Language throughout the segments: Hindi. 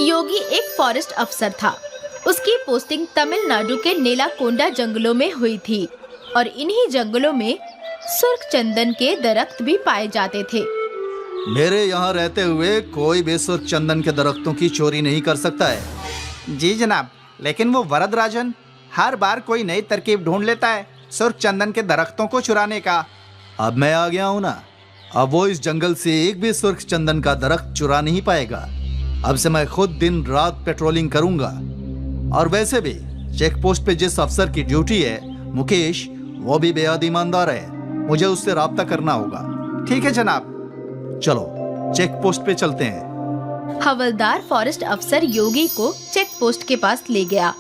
योगी एक फॉरेस्ट अफसर था। उसकी पोस्टिंग तमिलनाडु के नेलाकोंडा जंगलों में हुई थी और इन्हीं जंगलों में सुर्ख चंदन के दरख्त भी पाए जाते थे। मेरे यहाँ रहते हुए कोई भी सुर्ख चंदन के दरख्तों की चोरी नहीं कर सकता है। जी जनाब, लेकिन वो वरदराजन हर बार कोई नई तरकीब ढूंढ लेता है सुर्ख चंदन के दरख्तों को चुराने का। अब मैं आ गया हूँ ना, अब वो इस जंगल से एक भी सुर्ख चंदन का दरख्त चुरा नहीं पाएगा। अब से मैं खुद दिन रात पेट्रोलिंग करूंगा। और वैसे भी चेक पोस्ट पे जिस अफसर की ड्यूटी है, मुकेश, वो भी बेहद ईमानदार है। मुझे उससे राब्ता करना होगा। ठीक है जनाब। चलो चेक पोस्ट पे चलते हैं। हवलदार फॉरेस्ट अफसर योगी को चेक पोस्ट के पास ले गया।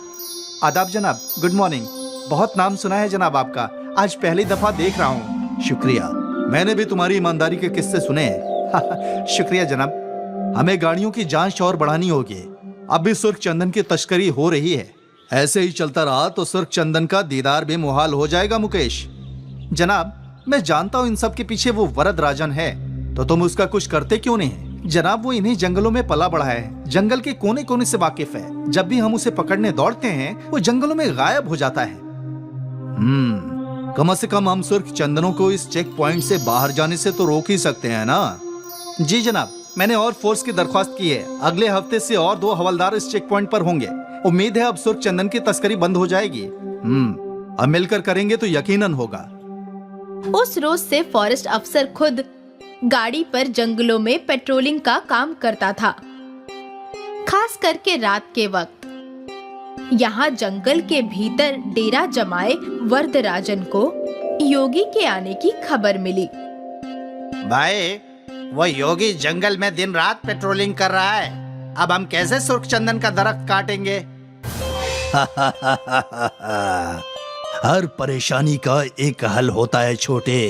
आदाब जनाब, गुड मॉर्निंग। बहुत नाम सुना है जनाब आपका, आज पहली दफा देख रहा हूँ। शुक्रिया, मैंने भी तुम्हारी ईमानदारी के किस्से सुने हैं। शुक्रिया जनाब। हमें गाड़ियों की जांच और बढ़ानी होगी। अब भी सुर्ख चंदन की तस्करी हो रही है। ऐसे ही चलता रहा तो सुर्ख चंदन का दीदार भी मुहाल हो जाएगा। मुकेश जनाब, मैं जानता हूँ इन सब के पीछे वो वरदराजन है, तो तुम उसका कुछ करते क्यों नहीं? जनाब वो इन्हीं जंगलों में पला बढ़ा है, जंगल के कोने कोने से वाकिफ है। जब भी हम उसे पकड़ने दौड़ते हैं वो जंगलों में गायब हो जाता है। कम से कम हम सुर्ख चंदनों को इस चेक पॉइंट से बाहर जाने से तो रोक ही सकते हैं ना? जी जनाब, मैंने और फोर्स की दरख्वास्त की है। अगले हफ्ते से और 2 हवलदार इस चेक पॉइंट पर होंगे। उम्मीद है अब सुर्ख चंदन की तस्करी बंद हो जाएगी। अब मिलकर करेंगे तो यकीनन होगा। उस रोज से फॉरेस्ट अफसर खुद गाड़ी पर जंगलों में पेट्रोलिंग का काम करता था, खास करके रात के वक्त। यहाँ जंगल के भीतर डेरा जमाए वरदराजन को योगी के आने की खबर मिली। भाई, वो योगी जंगल में दिन रात पेट्रोलिंग कर रहा है। अब हम कैसे सुर्ख चंदन का दरख्त काटेंगे? हर परेशानी का एक हल होता है छोटे।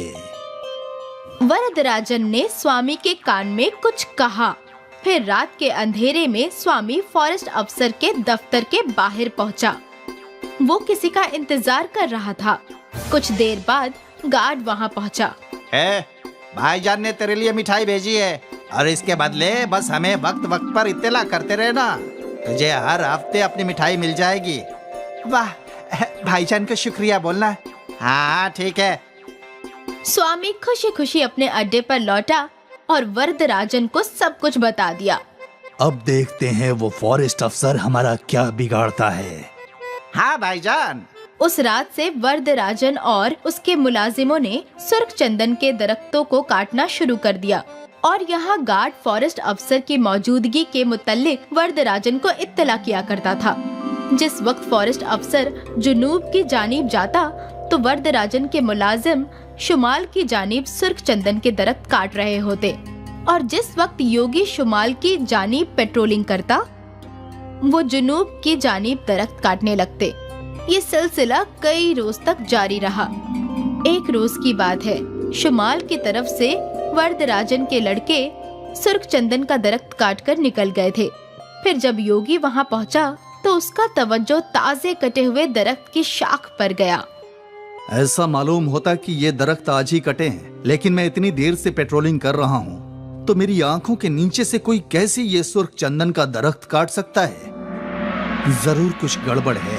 वरदराजन ने स्वामी के कान में कुछ कहा। फिर रात के अंधेरे में स्वामी फॉरेस्ट अफसर के दफ्तर के बाहर पहुंचा। वो किसी का इंतजार कर रहा था। कुछ देर बाद गार्ड वहां पहुंचा। भाईजान ने तेरे लिए मिठाई भेजी है और इसके बदले बस हमें वक्त वक्त पर इत्तला करते रहना। तुझे हर हफ्ते अपनी मिठाई मिल जाएगी। वाह, भाईजान का शुक्रिया बोलना। हाँ ठीक है। स्वामी खुशी खुशी अपने अड्डे पर लौटा और वरदराजन को सब कुछ बता दिया। अब देखते हैं वो फॉरेस्ट अफसर हमारा क्या बिगाड़ता है। हाँ भाईजान। उस रात से वरदराजन और उसके मुलाजिमों ने सुर्ख चंदन के दरख्तों को काटना शुरू कर दिया और यहाँ गार्ड फॉरेस्ट अफसर की मौजूदगी के मुतल्लिक वरदराजन को इत्तला किया करता था। जिस वक्त फॉरेस्ट अफसर जुनूब की जानिब जाता तो वरदराजन के मुलाजिम शुमाल की जानिब सुर्ख चंदन के दरख्त काट रहे होते और जिस वक्त योगी शुमाल की जानिब पेट्रोलिंग करता वो जुनूब की जानिब दरख्त काटने लगते। ये सिलसिला कई रोज तक जारी रहा। एक रोज की बात है, शुमाल की तरफ से वरदराजन के लड़के सुर्ख चंदन का दरख्त काटकर निकल गए थे। फिर जब योगी वहां पहुंचा तो उसका तवज्जो ताजे कटे हुए दरख्त की शाख पर गया। ऐसा मालूम होता कि ये दरख्त आज ही कटे हैं, लेकिन मैं इतनी देर से पेट्रोलिंग कर रहा हूँ तो मेरी आंखों के नीचे से कोई कैसे ये सुर्ख चंदन का दरख्त काट सकता है? जरूर कुछ गड़बड़ है।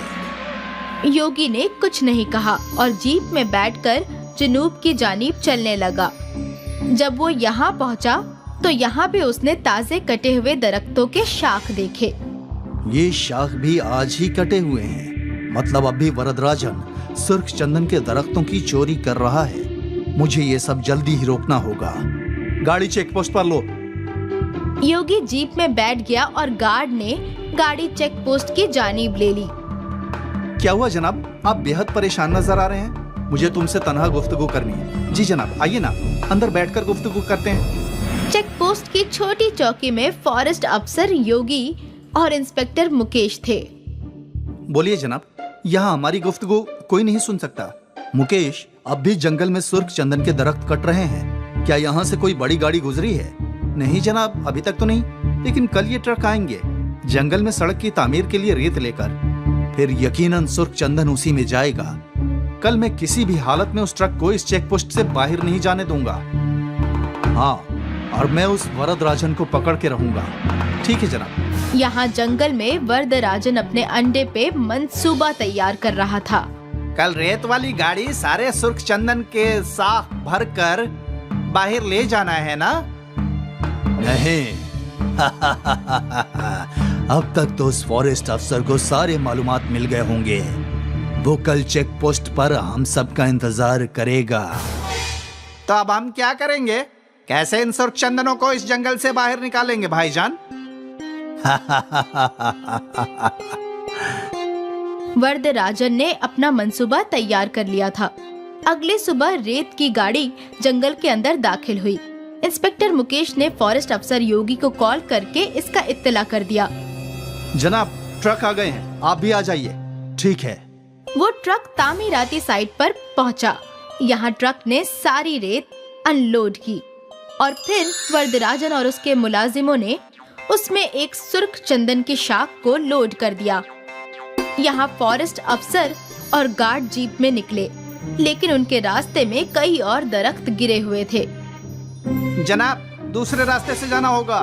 योगी ने कुछ नहीं कहा और जीप में बैठकर जुनूब की जानिब चलने लगा। जब वो यहाँ पहुँचा तो यहाँ भी उसने ताजे कटे हुए दरख्तों के शाख देखे। ये शाख भी आज ही कटे हुए हैं, मतलब अभी वरदराजन सुर्ख चंदन के दरख्तों की चोरी कर रहा है। मुझे ये सब जल्दी ही रोकना होगा। गाड़ी चेक पोस्ट पर लो। योगी जीप में बैठ गया और गार्ड ने गाड़ी चेक पोस्ट की जानिब ले ली। क्या हुआ जनाब, आप बेहद परेशान नजर आ रहे हैं। मुझे तुमसे तन्हा गुफ्तगू करनी है। जी जनाब, आइए ना, अंदर बैठकर गुफ्तगू करते हैं। चेक पोस्ट की छोटी चौकी में फॉरेस्ट अफसर योगी और इंस्पेक्टर मुकेश थे। बोलिए जनाब, यहाँ हमारी गुफ्तगू कोई नहीं सुन सकता। मुकेश, अब भी जंगल में सुर्ख चंदन के दरख्त कट रहे हैं। क्या यहाँ से कोई बड़ी गाड़ी गुजरी है? नहीं जनाब, अभी तक तो नहीं, लेकिन कल ये ट्रक आएंगे जंगल में सड़क की तामीर के लिए रेत लेकर। फिर यकीनन सुर्ख चंदन उसी में जाएगा। कल मैं किसी भी हालत में उस ट्रक को इस चेक पोस्ट से बाहर नहीं जाने दूंगा। हाँ, और मैं उस वरदराजन को पकड़ के रहूंगा। ठीक है जनाब। यहाँ जंगल में वरदराजन अपने अंडे पे मंसूबा तैयार कर रहा था। कल रेत वाली गाड़ी सारे सुर्ख चंदन के साथ भरकर बाहर ले जाना है ना? नहीं। अब तक तो उस फॉरेस्ट अफसर को सारे मालूमात मिल गए होंगे। वो कल चेक पोस्ट पर हम सबका इंतजार करेगा। तो अब हम क्या करेंगे? कैसे इन सुर्ख चंदनों को इस जंगल से बाहर निकालेंगे भाईजान? वरदराजन ने अपना मंसूबा तैयार कर लिया था। अगली सुबह रेत की गाड़ी जंगल के अंदर दाखिल हुई। इंस्पेक्टर मुकेश ने फॉरेस्ट अफसर योगी को कॉल करके इसका इत्तला कर दिया। जनाब, ट्रक आ गए हैं, आप भी आ जाइए। ठीक है। वो ट्रक तामीराती साइट पर पहुंचा। यहाँ ट्रक ने सारी रेत अनलोड की और फिर वरदराजन और उसके मुलाजिमों ने उसमें एक सुर्ख चंदन की शाख को लोड कर दिया। यहाँ फॉरेस्ट अफसर और गार्ड जीप में निकले, लेकिन उनके रास्ते में कई और दरख्त गिरे हुए थे। जनाब, दूसरे रास्ते से जाना होगा।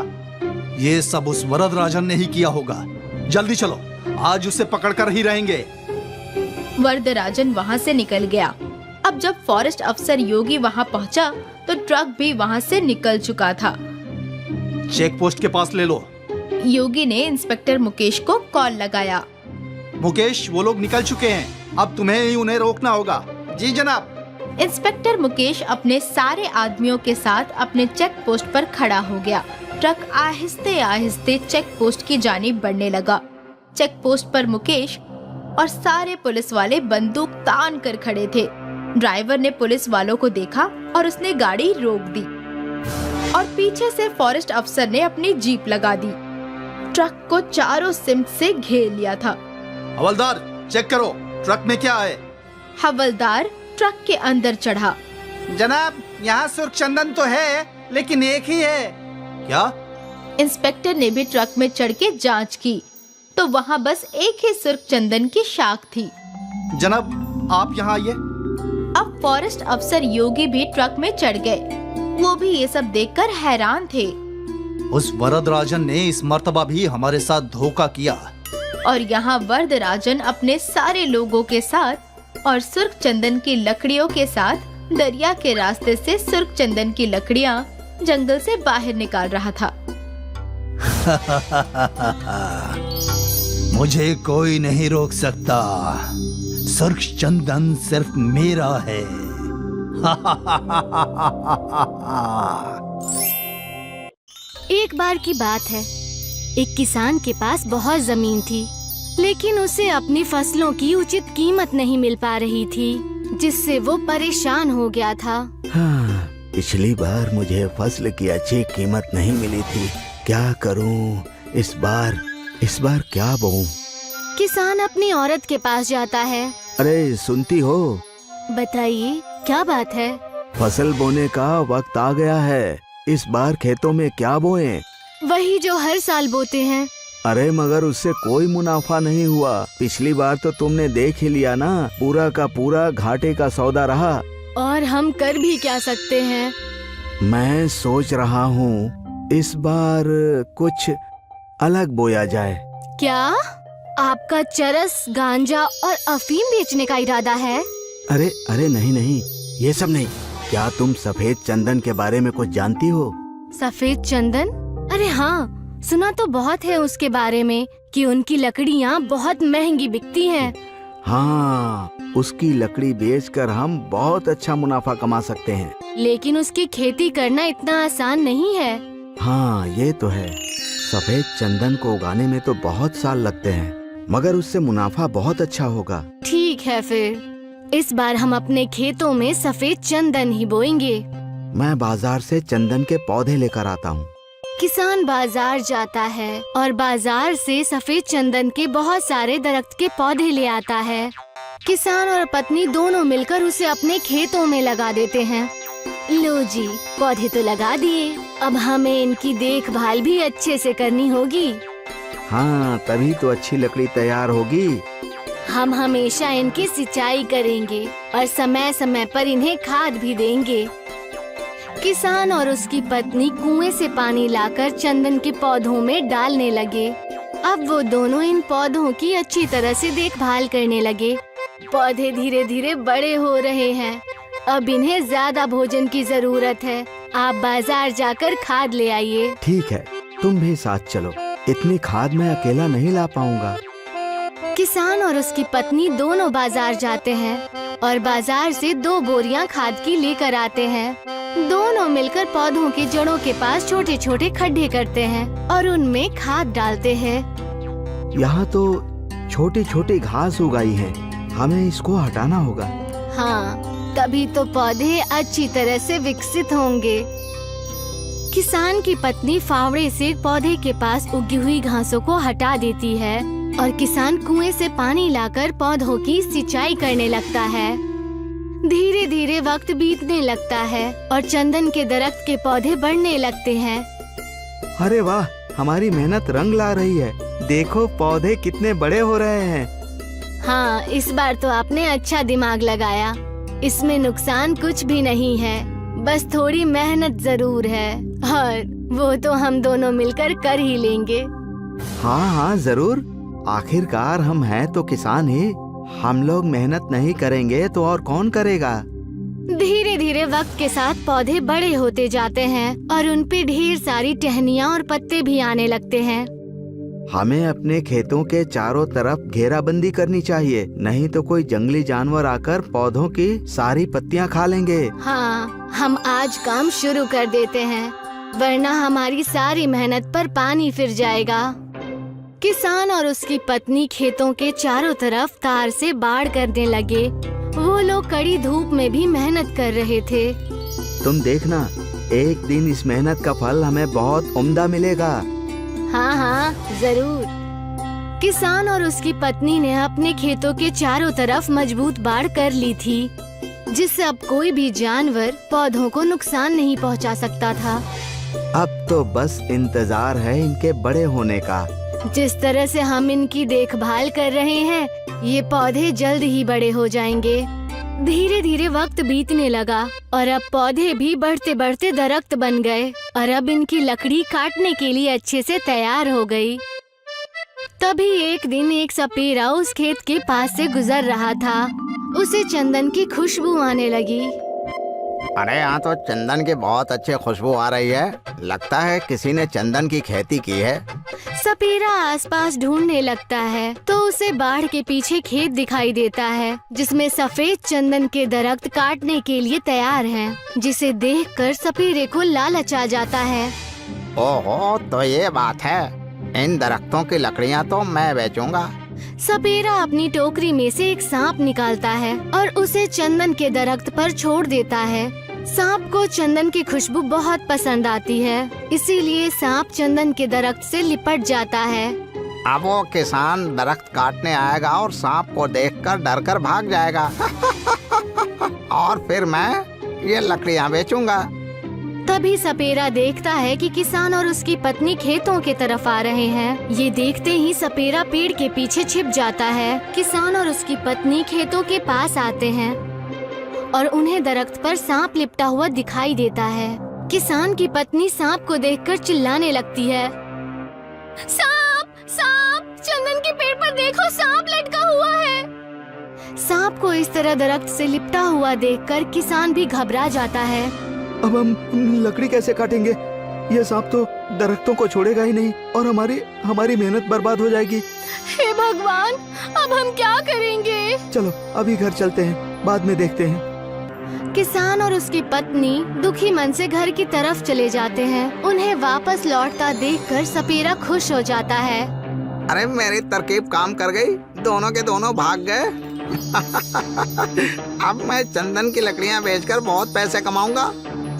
ये सब उस वरदराजन ने ही किया होगा। जल्दी चलो, आज उसे पकड़कर ही रहेंगे। वरदराजन वहाँ से निकल गया। अब जब फॉरेस्ट अफसर योगी वहाँ पहुँचा तो ट्रक भी वहाँ से निकल चुका था। चेक पोस्ट के पास ले लो। योगी ने इंस्पेक्टर मुकेश को कॉल लगाया। मुकेश, वो लोग निकल चुके हैं, अब तुम्हें ही उन्हें रोकना होगा। जी जनाब। इंस्पेक्टर मुकेश अपने सारे आदमियों के साथ अपने चेक पोस्ट पर खड़ा हो गया। ट्रक आहिस्ते आहिस्ते चेक पोस्ट की जानिब बढ़ने लगा। चेक पोस्ट पर मुकेश और सारे पुलिस वाले बंदूक तान कर खड़े थे। ड्राइवर ने पुलिस वालों को देखा और उसने गाड़ी रोक दी और पीछे से फॉरेस्ट अफसर ने अपनी जीप लगा दी। ट्रक को चारों सिमट से घेर लिया था। हवलदार, चेक करो, ट्रक में क्या है? हवलदार ट्रक के अंदर चढ़ा। जनाब, यहाँ सुर्ख चंदन तो है, लेकिन एक ही है। क्या? इंस्पेक्टर ने भी ट्रक में चढ़ के जांच की तो वहाँ बस एक ही सुर्ख चंदन की शाख थी। जनाब, आप यहाँ आइए। अब फॉरेस्ट अफसर योगी भी ट्रक में चढ़ गए। वो भी ये सब देखकर हैरान थे। उस वरदराजन ने इस मर्तबा भी हमारे साथ धोखा किया। और यहाँ वरदराजन अपने सारे लोगों के साथ और सुर्ख चंदन की लकड़ियों के साथ दरिया के रास्ते से सुर्ख चंदन की लकड़ियाँ जंगल से बाहर निकाल रहा था। मुझे कोई नहीं रोक सकता। सुर्ख चंदन सिर्फ मेरा है। एक बार की बात है, एक किसान के पास बहुत जमीन थी, लेकिन उसे अपनी फसलों की उचित कीमत नहीं मिल पा रही थी, जिससे वो परेशान हो गया था। हाँ, पिछली बार मुझे फसल की अच्छी कीमत नहीं मिली थी। क्या करूं? इस बार क्या बोऊं? किसान अपनी औरत के पास जाता है। अरे सुनती हो? बताइए, क्या बात है? फसल बोने का वक्त आ गया है। इस बार खेतों में क्या बोएं? वही जो हर साल बोते हैं। अरे मगर उससे कोई मुनाफा नहीं हुआ। पिछली बार तो तुमने देख ही लिया ना, पूरा का पूरा घाटे का सौदा रहा। और हम कर भी क्या सकते हैं? मैं सोच रहा हूँ इस बार कुछ अलग बोया जाए। क्या आपका चरस, गांजा और अफीम बेचने का इरादा है? अरे नहीं, ये सब नहीं। क्या तुम सफेद चंदन के बारे में कुछ जानती हो? सफेद चंदन? अरे हाँ, सुना तो बहुत है उसके बारे में कि उनकी लकड़ियाँ बहुत महंगी बिकती हैं। हाँ, उसकी लकड़ी बेचकर हम बहुत अच्छा मुनाफा कमा सकते हैं। लेकिन उसकी खेती करना इतना आसान नहीं है। हाँ, ये तो है। सफेद चंदन को उगाने में तो बहुत साल लगते हैं, मगर उससे मुनाफा बहुत अच्छा होगा। ठीक है, फिर इस बार हम अपने खेतों में सफेद चंदन ही बोएंगे। मैं बाजार से चंदन के पौधे लेकर आता हूँ। किसान बाजार जाता है और बाजार से सफेद चंदन के बहुत सारे दरख्त के पौधे ले आता है। किसान और पत्नी दोनों मिलकर उसे अपने खेतों में लगा देते हैं। लो जी, पौधे तो लगा दिए, अब हमें इनकी देखभाल भी अच्छे से करनी होगी। हाँ, तभी तो अच्छी लकड़ी तैयार होगी। हम हमेशा इनकी सिंचाई करेंगे और समय समय पर इन्हें खाद भी देंगे। किसान और उसकी पत्नी कुएं से पानी लाकर चंदन के पौधों में डालने लगे। अब वो दोनों इन पौधों की अच्छी तरह से देखभाल करने लगे। पौधे धीरे धीरे बड़े हो रहे हैं। अब इन्हें ज्यादा भोजन की जरूरत है। आप बाजार जाकर खाद ले आइए। ठीक है, तुम भी साथ चलो। इतनी खाद मैं अकेला नहीं ला पाऊंगा। किसान और उसकी पत्नी दोनों बाजार जाते हैं और बाजार से 2 बोरियां खाद की लेकर आते हैं। दोनों मिलकर पौधों की जड़ों के पास छोटे छोटे खड्डे करते हैं और उनमें खाद डालते हैं। यहाँ तो छोटी छोटी घास उगाई है, हमें इसको हटाना होगा। हाँ, तभी तो पौधे अच्छी तरह से विकसित होंगे। किसान की पत्नी फावड़े से पौधे के पास उगी हुई घासों को हटा देती है और किसान कुएं से पानी लाकर पौधों की सिंचाई करने लगता है। धीरे धीरे वक्त बीतने लगता है और चंदन के दरख्त के पौधे बढ़ने लगते हैं। अरे वाह, हमारी मेहनत रंग ला रही है। देखो पौधे कितने बड़े हो रहे हैं। हाँ, इस बार तो आपने अच्छा दिमाग लगाया। इसमें नुकसान कुछ भी नहीं है, बस थोड़ी मेहनत जरूर है और वो तो हम दोनों मिलकर कर ही लेंगे। हाँ हाँ जरूर, आखिरकार हम हैं तो किसान ही। हम लोग मेहनत नहीं करेंगे तो और कौन करेगा। धीरे धीरे वक्त के साथ पौधे बड़े होते जाते हैं और उन पे ढेर सारी टहनियाँ और पत्ते भी आने लगते हैं। हमें अपने खेतों के चारों तरफ घेराबंदी करनी चाहिए, नहीं तो कोई जंगली जानवर आकर पौधों की सारी पत्तियां खा लेंगे। हाँ, हम आज काम शुरू कर देते हैं, वरना हमारी सारी मेहनत पर पानी फिर जाएगा। किसान और उसकी पत्नी खेतों के चारों तरफ तार से बाड़ करने लगे। वो लोग कड़ी धूप में भी मेहनत कर रहे थे। तुम देखना, एक दिन इस मेहनत का फल हमें बहुत उम्दा मिलेगा। हाँ हाँ जरूर। किसान और उसकी पत्नी ने अपने खेतों के चारों तरफ मजबूत बाड़ कर ली थी, जिससे अब कोई भी जानवर पौधों को नुकसान नहीं पहुंचा सकता था। अब तो बस इंतजार है इनके बड़े होने का। जिस तरह से हम इनकी देखभाल कर रहे हैं, ये पौधे जल्द ही बड़े हो जाएंगे। धीरे धीरे वक्त बीतने लगा और अब पौधे भी बढ़ते बढ़ते दरख्त बन गए और अब इनकी लकड़ी काटने के लिए अच्छे से तैयार हो गई। तभी एक दिन एक सपेरा उस खेत के पास से गुजर रहा था। उसे चंदन की खुशबू आने लगी। अरे यहाँ तो चंदन की बहुत अच्छी खुशबू आ रही है। लगता है किसी ने चंदन की खेती की है। सपेरा आसपास ढूंढने लगता है तो उसे बाढ़ के पीछे खेत दिखाई देता है, जिसमें सफेद चंदन के दरख्त काटने के लिए तैयार हैं, जिसे देखकर सपेरे को लालच आ जाता है। ओहो, तो ये बात है। इन दरख्तों की लकड़ियाँ तो मैं बेचूंगा। सपेरा अपनी टोकरी में से एक सांप निकालता है और उसे चंदन के दरख्त पर छोड़ देता है। सांप को चंदन की खुशबू बहुत पसंद आती है, इसीलिए सांप चंदन के दरख्त से लिपट जाता है। अब वो किसान दरख्त काटने आएगा और सांप को देखकर डरकर भाग जाएगा और फिर मैं ये लकड़ियाँ बेचूंगा। तभी सपेरा देखता है कि किसान और उसकी पत्नी खेतों के तरफ आ रहे हैं। ये देखते ही सपेरा पेड़ के पीछे छिप जाता है। किसान और उसकी पत्नी खेतों के पास आते हैं और उन्हें दरख्त पर सांप लिपटा हुआ दिखाई देता है। किसान की पत्नी सांप को देखकर चिल्लाने लगती है, सांप, सांप, चंदन के पेड़ पर देखो, सांप लटका हुआ है। सांप को इस तरह दरख्त से लिपटा हुआ देखकर किसान भी घबरा जाता है। अब हम लकड़ी कैसे काटेंगे? ये सांप तो दरख्तों को छोड़ेगा ही नहीं और हमारी मेहनत बर्बाद हो जाएगी। हे भगवान, अब हम क्या करेंगे? चलो अभी घर चलते हैं, बाद में देखते हैं। किसान और उसकी पत्नी दुखी मन से घर की तरफ चले जाते हैं। उन्हें वापस लौटता देखकर सपेरा खुश हो जाता है। अरे मेरी तरकीब काम कर गई, दोनों के दोनों भाग गए। अब मैं चंदन की लकड़ियाँ बेचकर बहुत पैसे कमाऊंगा।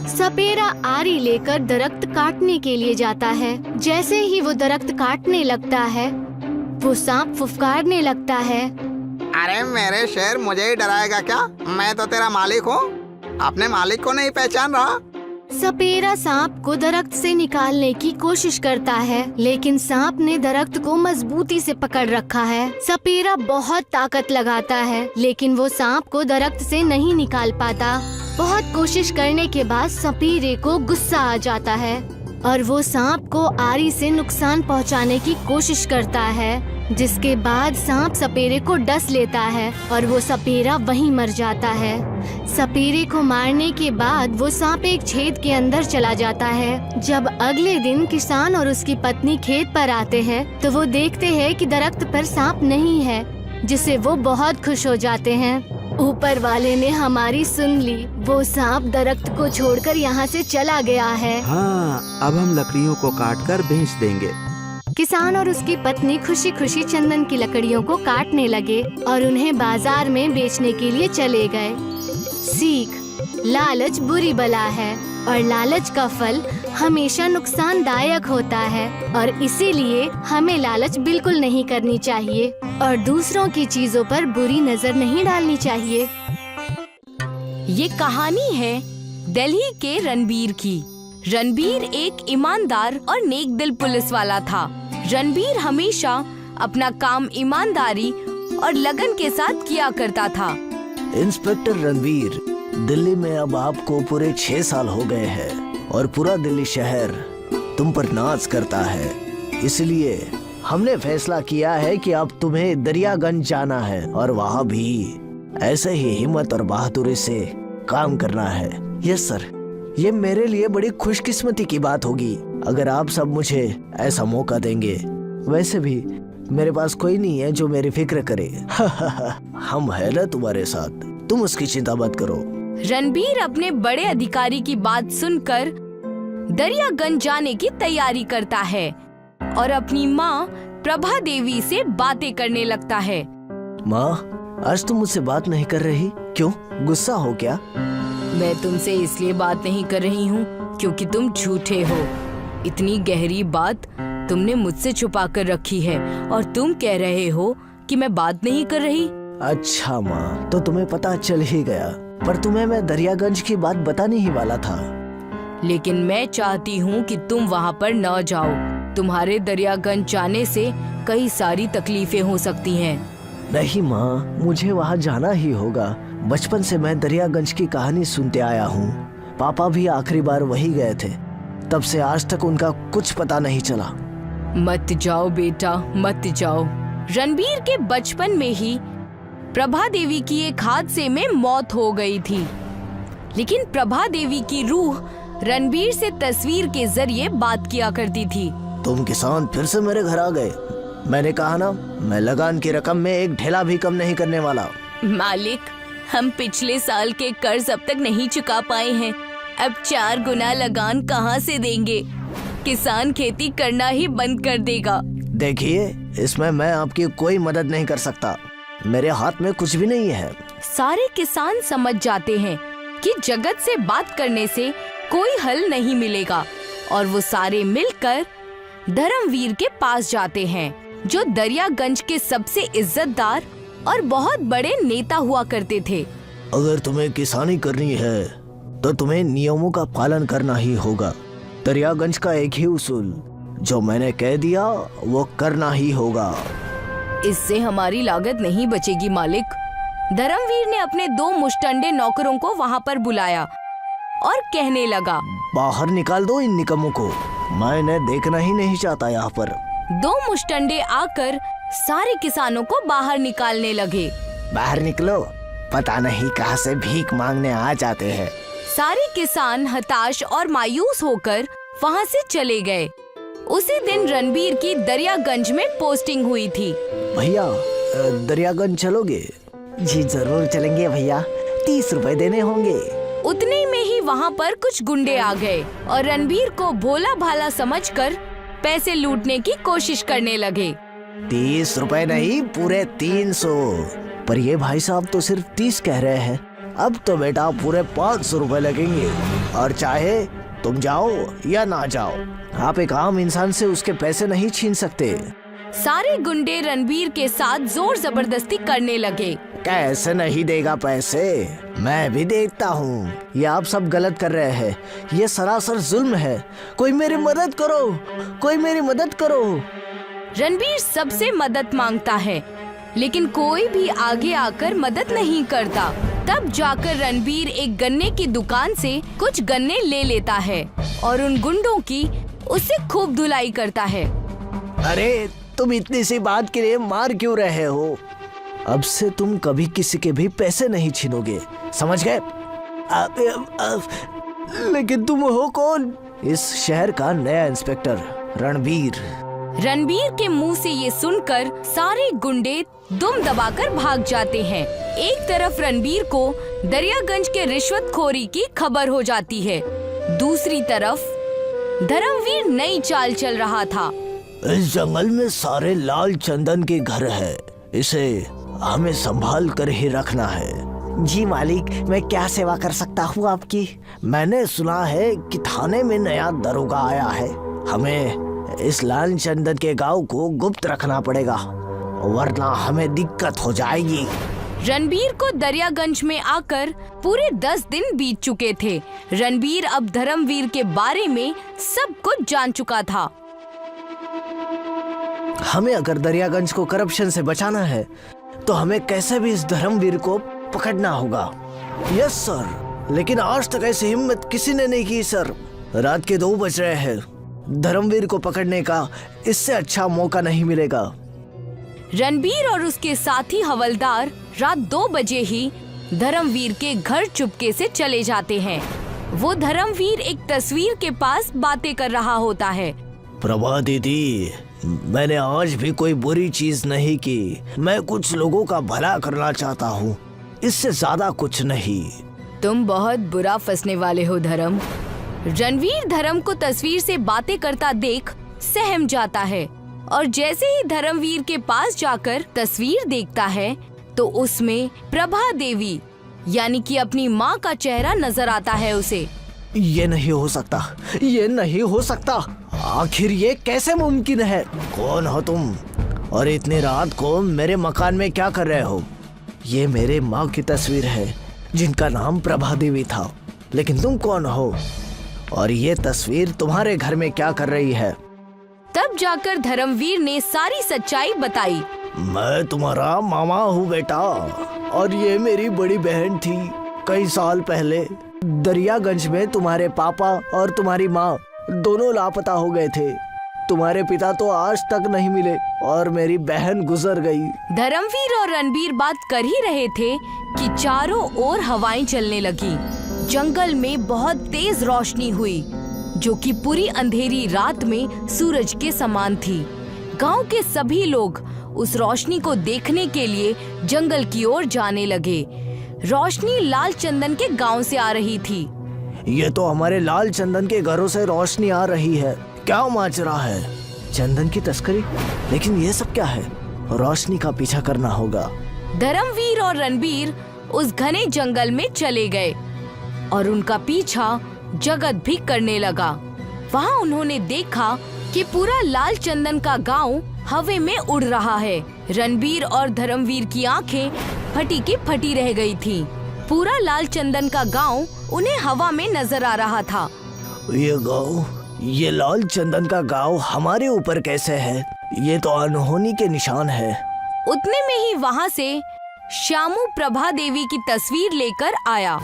सपेरा आरी लेकर दरख्त काटने के लिए जाता है। जैसे ही वो दरख्त काटने लगता है, वो सांप फुफकारने लगता है। अरे मेरे शेर, मुझे ही डराएगा क्या? मैं तो तेरा मालिक हूँ। अपने मालिक को नहीं पहचान रहा? सपेरा सांप को दरख्त से निकालने की कोशिश करता है, लेकिन सांप ने दरख्त को मजबूती से पकड़ रखा है। सपेरा बहुत ताकत लगाता है, लेकिन वो सांप को दरख्त से नहीं निकाल पाता। बहुत कोशिश करने के बाद सपेरे को गुस्सा आ जाता है और वो सांप को आरी से नुकसान पहुंचाने की कोशिश करता है, जिसके बाद सांप सपेरे को डस लेता है और वो सपेरा वहीं मर जाता है। सपेरे को मारने के बाद वो सांप एक छेद के अंदर चला जाता है। जब अगले दिन किसान और उसकी पत्नी खेत पर आते हैं तो वो देखते हैं कि दरख्त पर सांप नहीं है, जिससे वो बहुत खुश हो जाते हैं। ऊपर वाले ने हमारी सुन ली, वो सांप दरख्त को छोड़कर यहाँ से चला गया है। हाँ, अब हम लकड़ियों को काटकर बेच देंगे। किसान और उसकी पत्नी खुशी खुशी चंदन की लकड़ियों को काटने लगे और उन्हें बाजार में बेचने के लिए चले गए। सीख: लालच बुरी बला है और लालच का फल हमेशा नुकसानदायक होता है और इसीलिए हमें लालच बिल्कुल नहीं करनी चाहिए और दूसरों की चीजों पर बुरी नजर नहीं डालनी चाहिए। ये कहानी है दिल्ली के रणबीर की। रणबीर एक ईमानदार और नेक दिल पुलिस वाला था। रणबीर हमेशा अपना काम ईमानदारी और लगन के साथ किया करता था। इंस्पेक्टर रणबीर, दिल्ली में अब आपको पूरे 6 साल हो गए हैं और पूरा दिल्ली शहर तुम पर नाज करता है। इसलिए हमने फैसला किया है कि अब तुम्हें दरियागंज जाना है और वहाँ भी ऐसे ही हिम्मत और बहादुरी से काम करना है। यस सर, ये मेरे लिए बड़ी खुशकिस्मती की बात होगी अगर आप सब मुझे ऐसा मौका देंगे। वैसे भी मेरे पास कोई नहीं है जो मेरी फिक्र करे। हम है ना तुम्हारे साथ, तुम उसकी चिंता मत करो। रणबीर अपने बड़े अधिकारी की बात सुनकर दरियागंज जाने की तैयारी करता है और अपनी माँ प्रभा देवी से बातें करने लगता है। माँ, आज तुम मुझसे बात नहीं कर रही, क्यों? गुस्सा हो क्या? मैं तुमसे इसलिए बात नहीं कर रही हूँ क्योंकि तुम झूठे हो। इतनी गहरी बात तुमने मुझसे छुपा कर रखी है और तुम कह रहे हो कि मैं बात नहीं कर रही। अच्छा माँ, तो तुम्हें पता चल ही गया, पर तुम्हें मैं दरियागंज की बात बताने ही वाला था। लेकिन मैं चाहती हूँ कि तुम वहाँ पर न जाओ। तुम्हारे दरियागंज जाने से कई सारी तकलीफें हो सकती हैं। नहीं माँ, मुझे वहाँ जाना ही होगा। बचपन से मैं दरियागंज की कहानी सुनते आया हूँ। पापा भी आखिरी बार वही गए थे, तब से आज तक उनका कुछ पता नहीं चला। मत जाओ बेटा, मत जाओ। रणबीर के बचपन में ही प्रभा देवी की एक हादसे में मौत हो गई थी, लेकिन प्रभा देवी की रूह रणबीर से तस्वीर के जरिए बात किया करती थी। तुम किसान फिर से मेरे घर आ गए। मैंने कहा ना, मैं लगान की रकम में एक ढेला भी कम नहीं करने वाला। मालिक, हम पिछले साल के कर्ज अब तक नहीं चुका पाए हैं। अब 4 गुना लगान कहाँ से देंगे? किसान खेती करना ही बंद कर देगा। देखिए, इसमें मैं आपकी कोई मदद नहीं कर सकता। मेरे हाथ में कुछ भी नहीं है। सारे किसान समझ जाते हैं कि जगत से बात करने से कोई हल नहीं मिलेगा और वो सारे मिलकर धर्मवीर के पास जाते हैं, जो दरियागंज के सबसे इज्जतदार और बहुत बड़े नेता हुआ करते थे। अगर तुम्हें किसानी करनी है तो तुम्हें नियमों का पालन करना ही होगा। दरियागंज का एक ही उसूल, जो मैंने कह दिया वो करना ही होगा। इससे हमारी लागत नहीं बचेगी मालिक। धर्मवीर ने अपने 2 मुश्तंडे नौकरों को वहाँ पर बुलाया और कहने लगा, बाहर निकाल दो इन निकम्मों को, मैं इन्हें देखना ही नहीं चाहता यहाँ पर। 2 मुश्तंडे आकर सारे किसानों को बाहर निकालने लगे। बाहर निकलो, पता नहीं कहाँ से भीख मांगने आ जाते हैं। सारे किसान हताश और मायूस होकर वहाँ से चले गए। उसी दिन रणबीर की दरियागंज में पोस्टिंग हुई थी। भैया, दरियागंज चलोगे? जी जरूर चलेंगे भैया, 30 रुपए देने होंगे। उतने में ही वहाँ पर कुछ गुंडे आ गए और रणबीर को भोला भाला समझकर पैसे लूटने की कोशिश करने लगे। 30 रुपए नहीं, पूरे 300। पर ये भाई साहब तो सिर्फ 30 कह रहे हैं। अब तो बेटा पूरे 500 रुपए लगेंगे, और चाहे तुम जाओ या ना जाओ, आप एक आम इंसान से उसके पैसे नहीं छीन सकते। सारे गुंडे रणबीर के साथ जोर जबरदस्ती करने लगे। कैसे नहीं देगा पैसे? मैं भी देखता हूँ। ये आप सब गलत कर रहे हैं, ये सरासर जुल्म है। कोई मेरी मदद करो, कोई मेरी मदद करो। रणबीर सबसे मदद मांगता है, लेकिन कोई भी आगे आकर मदद नहीं करता। तब जाकर रणबीर एक गन्ने की दुकान से कुछ गन्ने ले लेता है और उन गुंडों की उससे खूब धुलाई करता है। अरे तुम इतनी सी बात के लिए मार क्यों रहे हो? अब से तुम कभी किसी के भी पैसे नहीं छीनोगे, समझ गए? लेकिन तुम हो कौन? इस शहर का नया इंस्पेक्टर रणबीर। रणबीर के मुंह से ये सुनकर सारे गुंडे दुम दबाकर भाग जाते हैं। एक तरफ रणबीर को दरियागंज के रिश्वतखोरी की खबर हो जाती है, दूसरी तरफ धर्मवीर नई चाल चल रहा था। इस जंगल में सारे लाल चंदन के घर है, इसे हमें संभाल कर ही रखना है। जी मालिक, मैं क्या सेवा कर सकता हूँ आपकी? मैंने सुना है कि थाने में नया दरोगा आया है। हमें इस लाल चंदन के गांव को गुप्त रखना पड़ेगा, वरना हमें दिक्कत हो जाएगी। रणबीर को दरियागंज में आकर पूरे 10 दिन बीत चुके थे। रणबीर अब धर्मवीर के बारे में सब कुछ जान चुका था। हमें अगर दरियागंज को करप्शन से बचाना है तो हमें कैसे भी इस धर्मवीर को पकड़ना होगा। यस सर, लेकिन आज तक ऐसी हिम्मत किसी ने नहीं की सर। रात के 2 बज रहे हैं, धर्मवीर को पकड़ने का इससे अच्छा मौका नहीं मिलेगा। रणबीर और उसके साथी हवलदार रात 2 बजे ही धर्मवीर के घर चुपके से चले जाते हैं। वो धर्मवीर एक तस्वीर के पास बातें कर रहा होता है। प्रभा दीदी, मैंने आज भी कोई बुरी चीज नहीं की। मैं कुछ लोगों का भला करना चाहता हूँ, इससे ज्यादा कुछ नहीं। तुम बहुत बुरा फंसने वाले हो धर्म। रणवीर धर्म को तस्वीर से बातें करता देख सहम जाता है और जैसे ही धर्मवीर के पास जाकर तस्वीर देखता है तो उसमें प्रभा देवी यानी कि अपनी माँ का चेहरा नजर आता है उसे। ये नहीं हो सकता, ये नहीं हो सकता। आखिर ये कैसे मुमकिन है? कौन हो तुम और इतनी रात को मेरे मकान में क्या कर रहे हो? ये मेरे माँ की तस्वीर है जिनका नाम प्रभा देवी था, लेकिन तुम कौन हो और ये तस्वीर तुम्हारे घर में क्या कर रही है? तब जाकर धर्मवीर ने सारी सच्चाई बताई। मैं तुम्हारा मामा हूँ बेटा, और ये मेरी बड़ी बहन थी। कई साल पहले दरियागंज में तुम्हारे पापा और तुम्हारी माँ दोनों लापता हो गए थे। तुम्हारे पिता तो आज तक नहीं मिले और मेरी बहन गुजर गई। धर्मवीर और रणबीर बात कर ही रहे थे कि चारों ओर हवाएं चलने लगी। जंगल में बहुत तेज रोशनी हुई जो कि पूरी अंधेरी रात में सूरज के समान थी। गांव के सभी लोग उस रोशनी को देखने के लिए जंगल की ओर जाने लगे। रोशनी लाल चंदन के गांव से आ रही थी। ये तो हमारे लाल चंदन के घरों से रोशनी आ रही है। क्या माजरा है? चंदन की तस्करी? लेकिन ये सब क्या है? रोशनी का पीछा करना होगा। धर्मवीर और रणबीर उस घने जंगल में चले गए और उनका पीछा जगत भी करने लगा। वहाँ उन्होंने देखा कि पूरा लाल चंदन का गांव हवा में उड़ रहा है। रणबीर और धर्मवीर की आंखें फटी की फटी रह गई थी। पूरा लाल चंदन का गांव उन्हें हवा में नजर आ रहा था। ये गांव, ये लाल चंदन का गांव हमारे ऊपर कैसे है? ये तो अनहोनी के निशान है। उतने में ही वहाँ से श्यामू प्रभा देवी की तस्वीर लेकर आया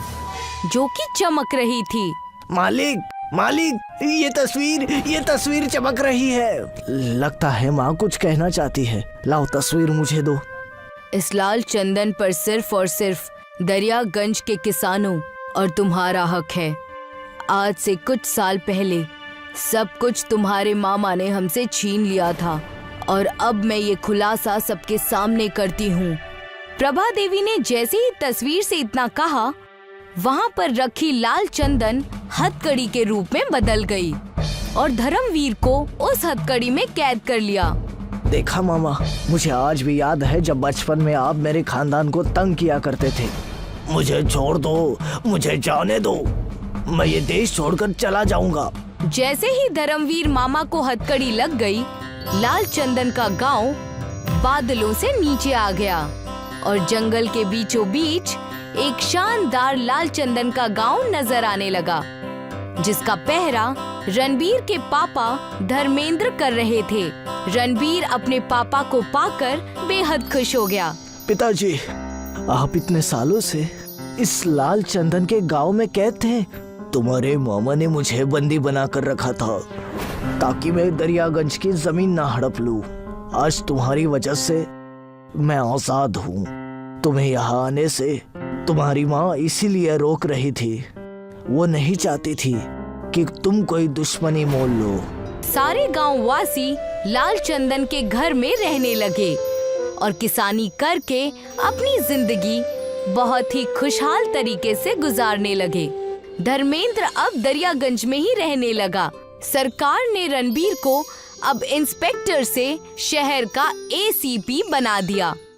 जो कि चमक रही थी। मालिक, मालिक, ये तस्वीर चमक रही है। लगता है माँ कुछ कहना चाहती है। लाओ तस्वीर मुझे दो। इस लाल चंदन पर सिर्फ और सिर्फ दरियागंज के किसानों और तुम्हारा हक है। आज से कुछ साल पहले सब कुछ तुम्हारे मामा ने हमसे छीन लिया था और अब मैं ये खुलासा सबके सामने करती हूँ। प्रभा देवी ने जैसे ही तस्वीर से इतना कहा, वहाँ पर रखी लाल चंदन हथकड़ी के रूप में बदल गई और धर्मवीर को उस हथकड़ी में कैद कर लिया। देखा मामा, मुझे आज भी याद है जब बचपन में आप मेरे खानदान को तंग किया करते थे। मुझे छोड़ दो, मुझे जाने दो, मैं ये देश छोड़कर चला जाऊंगा। जैसे ही धर्मवीर मामा को हथकड़ी लग गई, लाल चंदन का गांव बादलों से नीचे आ गया और जंगल के बीचों बीच एक शानदार लाल चंदन का गांव नजर आने लगा जिसका पहरा रणबीर के पापा धर्मेंद्र कर रहे थे। रणबीर अपने पापा को पाकर बेहद खुश हो गया। पिताजी, आप इतने सालों से इस लाल चंदन के गांव में कैद थे। तुम्हारे मामा ने मुझे बंदी बनाकर रखा था ताकि मैं दरियागंज की जमीन ना हड़प लूं। आज तुम्हारी वजह से मैं आजाद हूँ। तुम्हें यहाँ आने से तुम्हारी माँ इसीलिए रोक रही थी। वो नहीं चाहती थी कि तुम कोई दुश्मनी मोल लो। सारे गांव वासी लाल चंदन के घर में रहने लगे और किसानी करके अपनी जिंदगी बहुत ही खुशहाल तरीके से गुजारने लगे। धर्मेंद्र अब दरियागंज में ही रहने लगा। सरकार ने रणबीर को अब इंस्पेक्टर से शहर का एसीपी बना दिया।